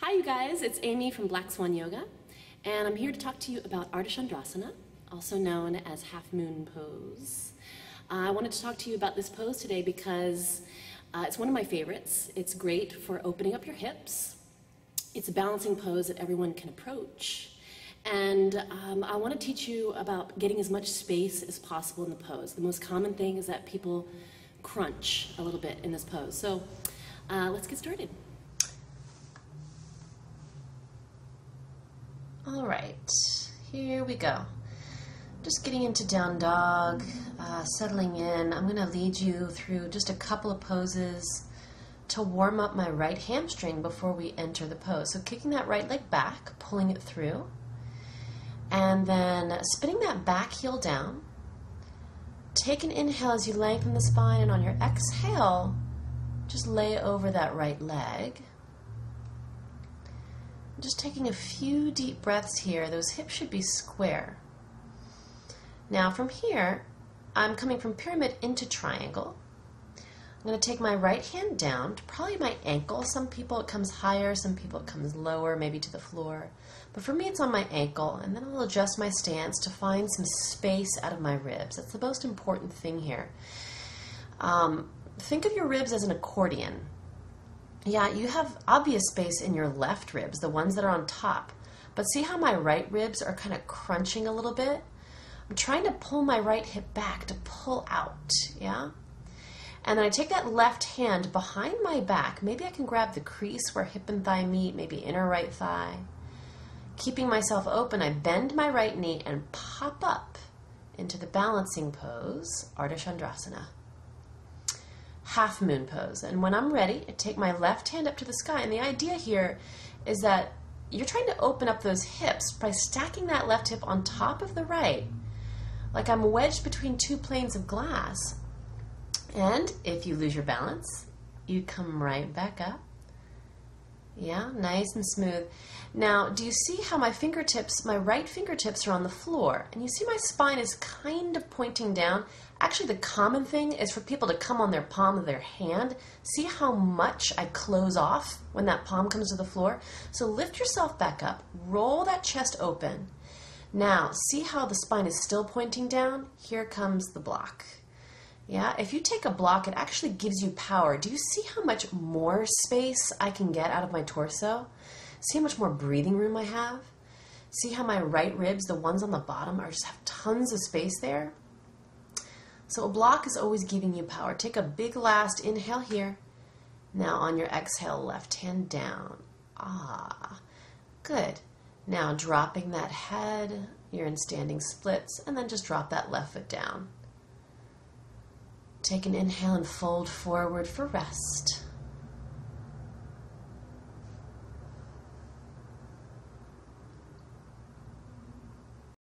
Hi you guys, it's Amy from Black Swan Yoga, and I'm here to talk to you about Ardha Chandrasana, also known as Half Moon Pose. I wanted to talk to you about this pose today because it's one of my favorites. It's great for opening up your hips. It's a balancing pose that everyone can approach. And I want to teach you about getting as much space as possible in the pose. The most common thing is that people crunch a little bit in this pose. So let's get started. All right, here we go. Just getting into down dog, settling in. I'm going to lead you through just a couple of poses to warm up my right hamstring before we enter the pose. So kicking that right leg back, pulling it through, and then spinning that back heel down. Take an inhale as you lengthen the spine, and on your exhale, just lay over that right leg. Just taking a few deep breaths here. Those hips should be square. Now from here, I'm coming from pyramid into triangle. I'm going to take my right hand down to probably my ankle. Some people it comes higher, some people it comes lower, maybe to the floor. But for me it's on my ankle, and then I'll adjust my stance to find some space out of my ribs. That's the most important thing here. Think of your ribs as an accordion. Yeah, you have obvious space in your left ribs, the ones that are on top. But see how my right ribs are kind of crunching a little bit? I'm trying to pull my right hip back to pull out, yeah? And then I take that left hand behind my back. Maybe I can grab the crease where hip and thigh meet, maybe inner right thigh. Keeping myself open, I bend my right knee and pop up into the balancing pose, Ardha Chandrasana. Half moon pose. And when I'm ready, I take my left hand up to the sky. And the idea here is that you're trying to open up those hips by stacking that left hip on top of the right, like I'm wedged between two planes of glass. And if you lose your balance, you come right back up. Yeah, nice and smooth. Now, do you see how my fingertips, my right fingertips are on the floor? And you see my spine is kind of pointing down. Actually, the common thing is for people to come on their palm of their hand. See how much I close off when that palm comes to the floor? So lift yourself back up, roll that chest open. Now, see how the spine is still pointing down? Here comes the block. Yeah, if you take a block, it actually gives you power. Do you see how much more space I can get out of my torso? See how much more breathing room I have? See how my right ribs, the ones on the bottom, are just have tons of space there? So a block is always giving you power. Take a big last inhale here. Now on your exhale, left hand down. Ah, good. Now dropping that head, you're in standing splits, and then just drop that left foot down. Take an inhale and fold forward for rest.